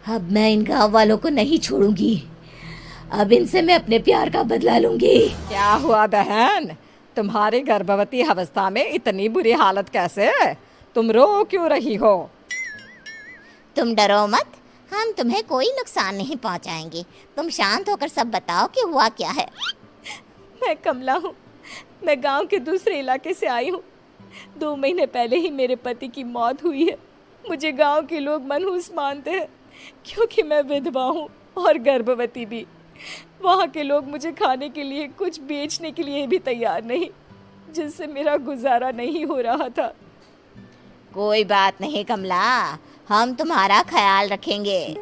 अब मैं इन गांव वालों को नहीं छोड़ूंगी। अब इनसे मैं अपने प्यार का बदला लूंगी। क्या हुआ बहन, तुम्हारी गर्भवती अवस्था में इतनी बुरी हालत कैसे है? तुम रो क्यों रही हो? तुम डरो मत, हम तुम्हें कोई नुकसान नहीं पहुंचाएंगे। तुम शांत होकर सब बताओ कि हुआ क्या है। मैं कमला हूँ। मैं गांव के दूसरे इलाके से आई हूँ। 2 महीने पहले ही मेरे पति की मौत हुई है। मुझे गांव के लोग मनहूस मानते हैं क्योंकि मैं विधवा हूँ और गर्भवती भी। वहाँ के लोग मुझे खाने के लिए कुछ बेचने के लिए भी तैयार नहीं, जिससे मेरा गुजारा नहीं हो रहा था। कोई बात नहीं कमला, हम तुम्हारा ख्याल रखेंगे।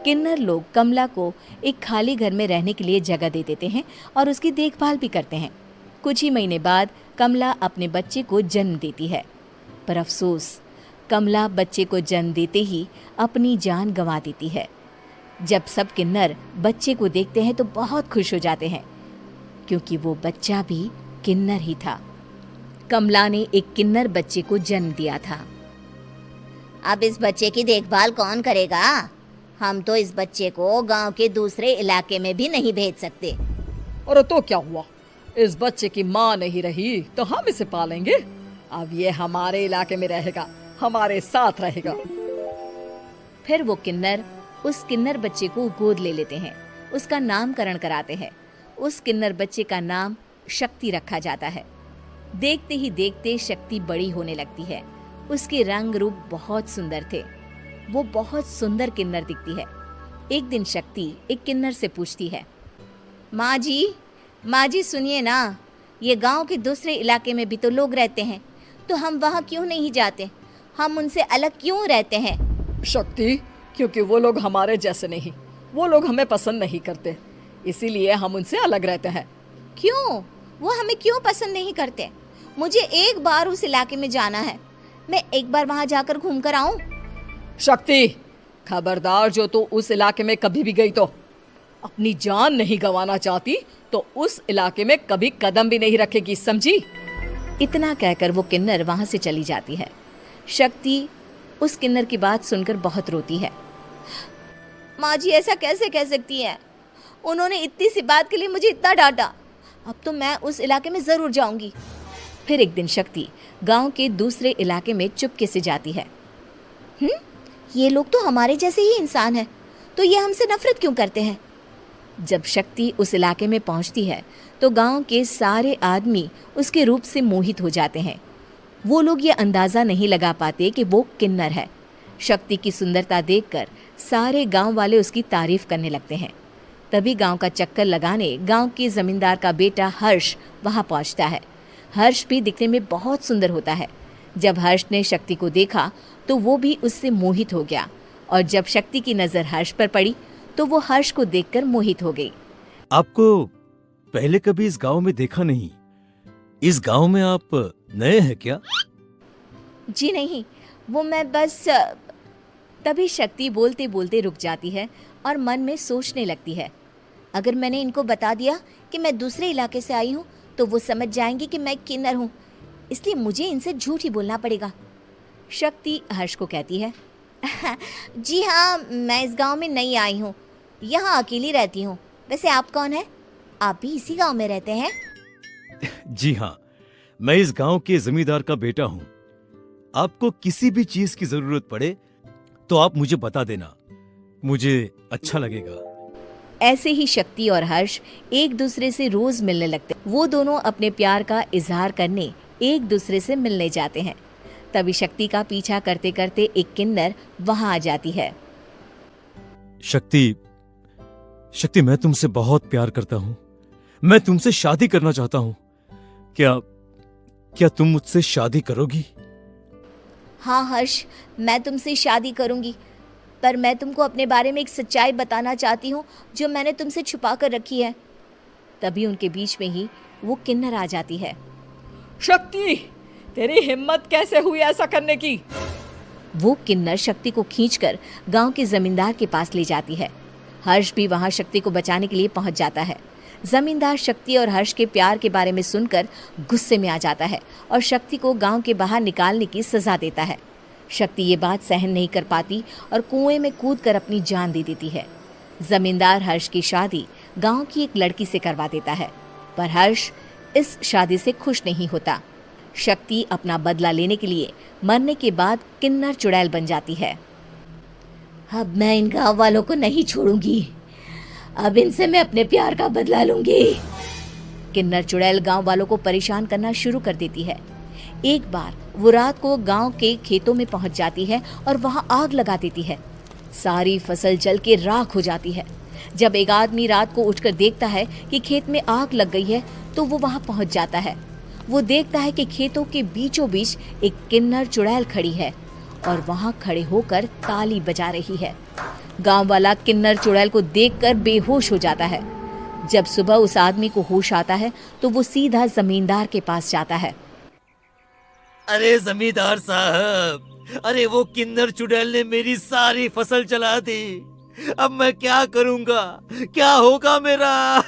किन्नर लोग कमला को एक खाली घर में रहने के लिए जगह दे देते हैं और उसकी देखभाल भी करते हैं। कुछ ही महीने बाद कमला अपने बच्चे को जन्म देती है, पर अफसोस कमला बच्चे को जन्म देते ही अपनी जान गंवा देती है। जब सब किन्नर बच्चे को देखते हैं तो बहुत खुश हो जाते हैं, क्योंकि वो बच्चा भी किन्नर ही था। कमला ने एक किन्नर बच्चे को जन्म दिया था। अब इस बच्चे की देखभाल कौन करेगा? हम तो इस बच्चे को गांव के दूसरे इलाके में भी नहीं भेज सकते। और तो क्या हुआ, इस बच्चे की माँ नहीं रही तो हम इसे पालेंगे। अब ये हमारे इलाके में रहेगा, हमारे साथ रहेगा। फिर वो किन्नर उस किन्नर बच्चे को गोद ले लेते हैं, उसका नामकरण कराते हैं। उस किन्नर बच्चे का नाम शक्ति रखा जाता है। देखते ही देखते शक्ति बड़ी होने लगती है। उसके रंग रूप बहुत सुंदर थे। वो बहुत सुंदर किन्नर दिखती है। एक दिन शक्ति एक किन्नर से पूछती है, माँ जी सुनिए ना, ये गांव के दूसरे इलाके में भी तो लोग रहते हैं, तो हम वहाँ क्यों नहीं जाते? हम उनसे अलग क्यों रहते हैं? शक्ति, क्योंकि वो लोग हमारे जैसे नहीं, वो लोग हमें पसंद नहीं करते, इसीलिए हम उनसे अलग रहते हैं। क्यों? वो हमें क्यों पसंद नहीं करते? मुझे एक बार उस इलाके में जाना है। मैं एक बार वहाँ जाकर घूम कर आऊँ। शक्ति, खबरदार, जो तू उस इलाके में कभी भी गई तो अपनी जान नहीं गंवाना चाहती तो उस इलाके में कभी कदम भी नहीं रखेगी, समझी? इतना कहकर वो किन्नर वहां से चली जाती है। शक्ति उस किन्नर की बात सुनकर बहुत रोती है। माँ जी ऐसा कैसे कह सकती हैं? उन्होंने इतनी सी बात के लिए मुझे इतना डांटा। अब तो मैं उस इलाके में ज़रूर जाऊंगी। फिर एक दिन शक्ति गांव के दूसरे इलाके में चुपके से जाती है। ये लोग तो हमारे जैसे ही इंसान हैं, तो ये हमसे नफरत क्यों करते हैं? जब शक्ति उस इलाके में पहुंचती है तो गांव के सारे आदमी उसके रूप से मोहित हो जाते हैं। वो लोग ये अंदाज़ा नहीं लगा पाते कि वो किन्नर है। शक्ति की सुंदरता देखकर सारे गांव वाले उसकी तारीफ करने लगते हैं। तभी गांव का चक्कर लगाने गांव के जमींदार का बेटा हर्ष वहां पहुंचता है। हर्ष भी दिखने में बहुत सुंदर होता है। जब हर्ष ने शक्ति को देखा तो वो भी उससे मोहित हो गया, और जब शक्ति की नज़र हर्ष पर पड़ी तो वो हर्ष को देखकर मोहित हो गई। आपको पहले कभी इस गांव में देखा नहीं। इस गांव में आप नए हैं क्या? जी नहीं, वो मैं बस। तभी शक्ति बोलते बोलते रुक जाती है और मन में सोचने लगती है। अगर मैंने इनको बता दिया कि मैं दूसरे इलाके से आई हूँ तो वो समझ जाएंगे कि मैं किन्नर हूँ, इसलिए मुझे इनसे झूठ ही बोलना पड़ेगा। शक्ति हर्ष को कहती है, जी हाँ, मैं इस गांव में नई आई हूँ, यहाँ अकेली रहती हूँ। वैसे आप कौन है? आप भी इसी गांव में रहते हैं? जी हाँ, मैं इस गांव के जमींदार का बेटा हूँ। आपको किसी भी चीज की जरूरत पड़े तो आप मुझे बता देना, मुझे अच्छा लगेगा। ऐसे ही शक्ति और हर्ष एक दूसरे से रोज मिलने लगते। वो दोनों अपने प्यार का इजहार करने एक दूसरे से मिलने जाते हैं। तभी शक्ति का पीछा करते करते एक किन्नर वहां आ जाती है। शक्ति, मैं तुमसे बहुत प्यार करता हूँ। मैं तुमसे शादी करना चाहता हूँ। क्या तुम मुझसे शादी करोगी? हाँ हर्ष, मैं तुमसे शादी करूंगी, पर मैं तुमको अपने बारे में एक सच्चाई बताना चाहती हूँ जो मैंने तुमसे छुपा कर रखी है। तभी उनके बीच में ही वो किन्नर आ जाती है। शक्ति, तेरी हिम्मत कैसे हुई ऐसा करने की? वो किन्नर शक्ति को खींचकर गांव के जमींदार के पास ले जाती है। हर्ष भी वहां शक्ति को बचाने के लिए पहुंच जाता है। जमींदार शक्ति और हर्ष के प्यार के बारे में सुनकर गुस्से में आ जाता है और शक्ति को गांव के बाहर निकालने की सजा देता है। शक्ति ये बात सहन नहीं कर पाती और कुएं में कूदकर अपनी जान दे देती है। जमींदार हर्ष की शादी गांव की एक लड़की से करवा देता है, पर हर्ष इस शादी से खुश नहीं होता। शक्ति अपना बदला लेने के लिए मरने के बाद किन्नर चुड़ैल बन जाती है। अब मैं इन गांव वालों को नहीं छोड़ूंगी, अब इनसे मैं अपने प्यार का बदला लूंगी। किन्नर चुड़ैल गांव वालों को परेशान करना शुरू कर देती है। एक बार वो रात को गांव के खेतों में पहुंच जाती है और वहां आग लगा देती है। सारी फसल जल के राख हो जाती है। जब एक आदमी रात को उठकर देखता है कि खेत में आग लग गई है तो वो वहां पहुंच जाता है। वो देखता है कि खेतों के बीचों बीच एक किन्नर चुड़ैल खड़ी है और वहां खड़े होकर ताली बजा रही है। गांव वाला किन्नर चुड़ैल को देखकर बेहोश हो जाता है। जब सुबह उस आदमी को होश आता है तो वो सीधा जमींदार के पास जाता है। अरे जमींदार साहब, अरे वो किन्नर चुड़ैल ने मेरी सारी फसल जला दी। अब मैं क्या करूंगा, क्या होगा मेरा?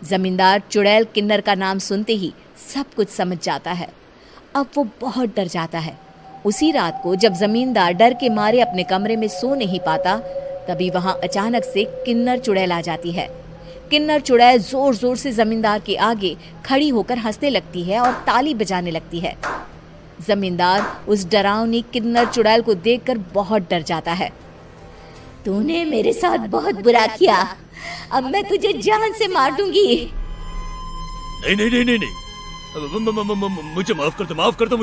जमींदार चुड़ैल किन्नर का नाम सुनते ही सब कुछ समझ जाता है। अब वो बहुत डर जाता है। उसी रात को जब जमींदार डर के मारे अपने कमरे में सो नहीं पाता, तभी वहां अचानक से किन्नर चुड़ैल आ जाती है। किन्नर चुड़ैल जोर जोर से जमींदार के आगे खड़ी होकर हंसने लगती है और ताली बजाने लगती है। जमींदार उस डरावनी किन्नर चुड़ैल को देखकर बहुत डर जाता है। तूने मेरे साथ बहुत बुरा किया, अब मैं तुझे जान से मार दूंगी। नहीं नहीं नहीं नहीं नहीं, मुझे माफ कर दो,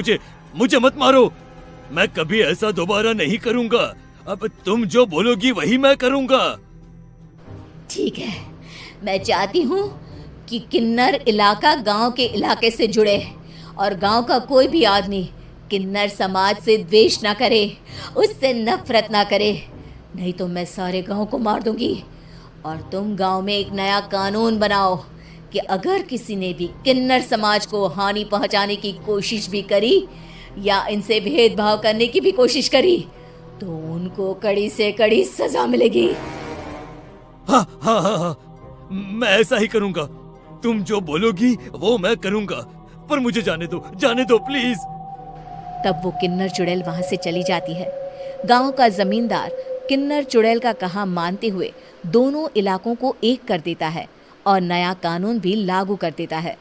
मुझे मत मारो। मैं कभी ऐसा दोबारा नहीं करूंगा। अब तुम जो बोलोगी वही मैं करूंगा। ठीक है, मैं चाहती हूँ कि किन्नर इलाका गांव के इलाके से जुड़े और गांव का कोई भी आदमी किन्नर समाज से द्वेष ना करे, उससे नफरत ना करे, नहीं तो मैं सारे गांव को मार दूंगी। और तुम गांव में एक नया कानून बनाओ कि अगर किसी ने भी किन्नर समाज को हानि पहुंचाने की कोशिश भी करी या इनसे भेदभाव करने की भी कोशिश करी तो उनको कड़ी से कड़ी सजा मिलेगी। हाँ हाँ हाँ हाँ, मैं ऐसा ही करूंगा। तुम जो बोलोगी वो मैं करूंगा, पर मुझे जाने दो प्लीज। तब वो किन्नर चुड़ैल वहां से चली जाती है। गांव का जमींदार किन्नर चुड़ैल का कहा मानते हुए दोनों इलाकों को एक कर देता है और नया कानून भी लागू कर देता है।